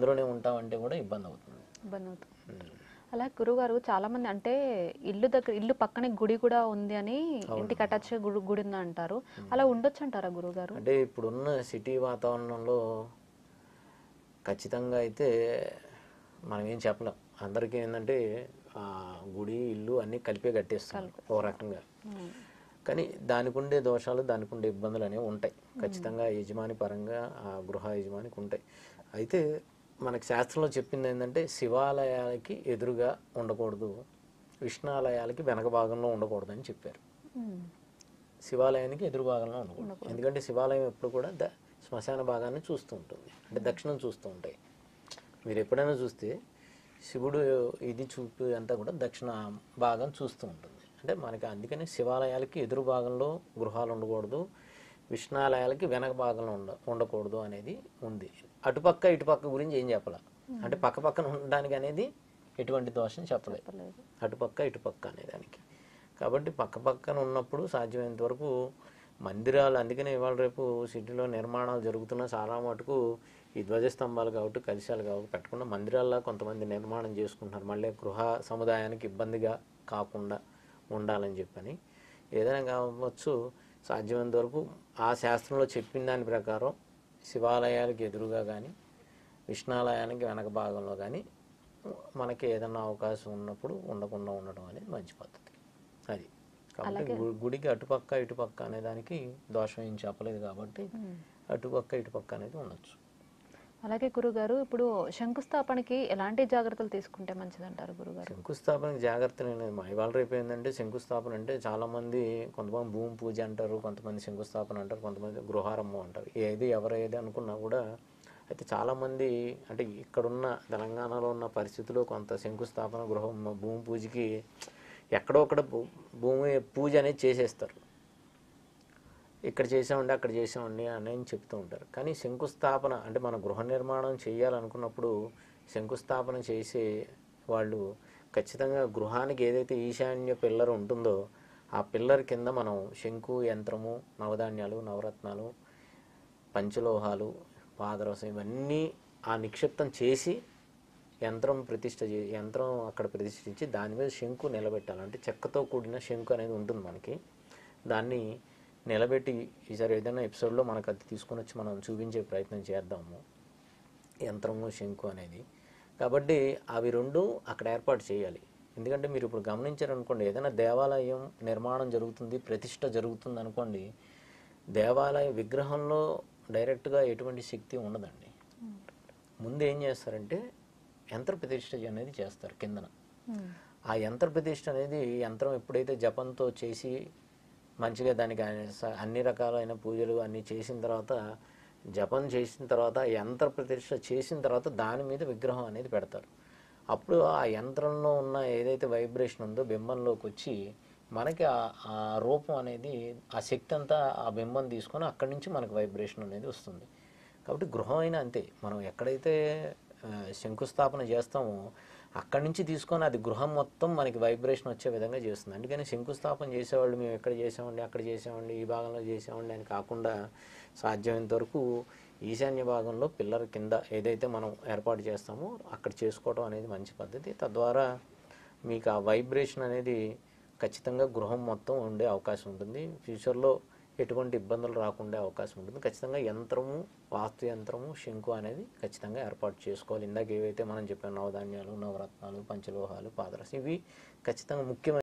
అందులోనే ఉంటామంటే కూడా ఇబ్బంది అవుతుంది. ఇబ్బంది అవుతుంది. అలా గురుగారు చాలా మంది అంటే ఇల్లు పక్కనే గుడి కూడా ఉంది అని ఇంటికి అటాచ్ గుడి ఉంది అంటారు. అలా ఉండొచ్చు అంటారా గురుగారు? అంటే ఇప్పుడున్న సిటీ వాతావరణంలో ఖచ్చితంగా అయితే మనం ఏం చెప్పలేం. అందరికీ ఏంటంటే గుడి ఇల్లు అన్నీ కలిపే కట్టేస్తాం ఓ రకంగా. కానీ దానికి ఉండే దోషాలు దానికి ఉండే ఇబ్బందులు అనేవి ఉంటాయి ఖచ్చితంగా. యజమాని పరంగా ఆ గృహ యజమానికి ఉంటాయి. అయితే మనకి శాస్త్రంలో చెప్పింది ఏంటంటే శివాలయాలకి ఎదురుగా ఉండకూడదు, విష్ణాలయాలకి వెనక భాగంలో ఉండకూడదు అని చెప్పారు. శివాలయానికి ఎదురు భాగంలో ఉండకూడదు. ఎందుకంటే శివాలయం ఎప్పుడు కూడా శ్మశాన భాగాన్ని చూస్తూ ఉంటుంది, అంటే దక్షిణం చూస్తూ ఉంటాయి. మీరు ఎప్పుడైనా చూస్తే శివుడు ఇది చూపు అంతా కూడా దక్షిణ భాగం చూస్తూ ఉంటుంది. అంటే మనకి అందుకని శివాలయాలకి ఎదురు భాగంలో గృహాలు ఉండకూడదు, విష్ణాలయాలకి వెనక భాగంలో ఉండకూడదు అనేది ఉంది. అటుపక్క ఇటుపక్క గురించి ఏం చెప్పాల, అంటే పక్క పక్కన ఉండడానికి అనేది ఎటువంటి దోషం చెప్పలేదు, అటుపక్క ఇటుపక్క అనే దానికి. కాబట్టి పక్క పక్కన ఉన్నప్పుడు సాధ్యమైనంత వరకు మందిరాలు, అందుకనే ఇవాళ రేపు సిటీలో నిర్మాణాలు జరుగుతున్న చాలా మటుకు ఈ ధ్వజస్తంభాలు కాబట్టి కలశాలు కాబట్టి పెట్టకుండా మందిరాల్లో కొంతమంది నిర్మాణం చేసుకుంటున్నారు. మళ్ళీ గృహ సముదాయానికి ఇబ్బందిగా కాకుండా ఉండాలని చెప్పని. ఏదైనా కావచ్చు సాధ్యమైనంత వరకు ఆ శాస్త్రంలో చెప్పిన దాని ప్రకారం శివాలయాలకు ఎదురుగా కానీ విష్ణాలయానికి వెనక భాగంలో కానీ మనకి ఏదైనా అవకాశం ఉన్నప్పుడు ఉండకుండా ఉండడం అనేది మంచి పద్ధతి. అది కాబట్టి గుడికి అటుపక్క ఇటుపక్క అనే దానికి దోషం ఏం చెప్పలేదు కాబట్టి అటుపక్క ఇటుపక్క అనేది ఉండొచ్చు. అలాగే గురుగారు, ఇప్పుడు శంకుస్థాపనకి ఎలాంటి జాగ్రత్తలు తీసుకుంటే మంచిది అంటారు గురుగారు? శంకుస్థాపనకి జాగ్రత్తలు అనేది ఇవాళ రేపు ఏంటంటే శంకుస్థాపన అంటే చాలామంది కొంతమంది భూమి పూజ అంటారు, కొంతమంది శంకుస్థాపన అంటారు, కొంతమంది గృహారంభం అంటారు. ఏది ఎవరేది అనుకున్నా కూడా అయితే చాలామంది అంటే ఇక్కడున్న తెలంగాణలో ఉన్న పరిస్థితుల్లో కొంత శంకుస్థాపన భూమి పూజకి ఎక్కడో అక్కడ భూమి పూజ అనేది చేసేస్తారు. ఇక్కడ చేసామండి అక్కడ చేసామండి అని చెప్తూ ఉంటారు. కానీ శంకుస్థాపన అంటే మన గృహ నిర్మాణం చేయాలనుకున్నప్పుడు శంకుస్థాపన చేసే వాళ్ళు ఖచ్చితంగా గృహానికి ఏదైతే ఈశాన్య పిల్లర్ ఉంటుందో ఆ పిల్లర్ కింద మనం శంకు, యంత్రము, నవధాన్యాలు, నవరత్నాలు, పంచలోహాలు, పాదరసం ఇవన్నీ ఆ నిక్షిప్తం చేసి యంత్రం అక్కడ ప్రతిష్ఠించి దాని మీద శంకు నిలబెట్టాలి. అంటే చెక్కతో కూడిన శంకు అనేది ఉంటుంది మనకి. దాన్ని నిలబెట్టి ఈసారి ఏదైనా ఎపిసోడ్లో మనకు అది తీసుకొని వచ్చి మనం చూపించే ప్రయత్నం చేద్దాము, యంత్రము శంకు అనేది. కాబట్టి అవి రెండు అక్కడ ఏర్పాటు చేయాలి. ఎందుకంటే మీరు ఇప్పుడు గమనించారనుకోండి, ఏదైనా దేవాలయం నిర్మాణం జరుగుతుంది, ప్రతిష్ట జరుగుతుంది అనుకోండి, దేవాలయ విగ్రహంలో డైరెక్ట్గా ఎటువంటి శక్తి ఉండదండి. ముందు ఏం చేస్తారంటే యంత్ర ప్రతిష్ఠ అనేది చేస్తారు కిందన. ఆ యంత్ర ప్రతిష్ఠ అనేది యంత్రం ఎప్పుడైతే జపంతో చేసి మంచిగా దానికి అన్ని రకాలైన పూజలు అన్నీ చేసిన తర్వాత, జపం చేసిన తర్వాత, యంత్ర ప్రతిష్ఠ చేసిన తర్వాత దాని మీద విగ్రహం అనేది పెడతారు. అప్పుడు ఆ యంత్రంలో ఉన్న ఏదైతే వైబ్రేషన్ ఉందో బింబంలోకి వచ్చి మనకి ఆ రూపం అనేది ఆ శక్తి అంతా ఆ బింబం తీసుకొని అక్కడి నుంచి మనకు వైబ్రేషన్ అనేది వస్తుంది. కాబట్టి గృహం అయినా అంతే, మనం ఎక్కడైతే శంకుస్థాపన చేస్తామో అక్కడి నుంచి తీసుకొని అది గృహం మొత్తం మనకి వైబ్రేషన్ వచ్చే విధంగా చేస్తుంది. అందుకని శంకుస్థాపన చేసేవాళ్ళు మేము ఎక్కడ చేసామండి అక్కడ చేసామండి ఈ భాగంలో చేసామండి అని కాకుండా సాధ్యమైనంత వరకు ఈశాన్య భాగంలో పిల్లర్ కింద ఏదైతే మనం ఏర్పాటు చేస్తామో అక్కడ చేసుకోవడం అనేది మంచి పద్ధతి. తద్వారా మీకు ఆ వైబ్రేషన్ అనేది ఖచ్చితంగా గృహం మొత్తం ఉండే అవకాశం ఉంటుంది. ఫ్యూచర్లో ఎటువంటి ఇబ్బందులు రాకుండా అవకాశం ఉంటుంది. ఖచ్చితంగా యంత్రము, వాస్తు యంత్రము, శంకు అనేది ఖచ్చితంగా ఏర్పాటు చేసుకోవాలి. ఇందాక ఏవైతే మనం చెప్పాం నవధాన్యాలు, నవరత్నాలు, పంచలోహాలు, పాదరసం ఇవి ఖచ్చితంగా ముఖ్యమైన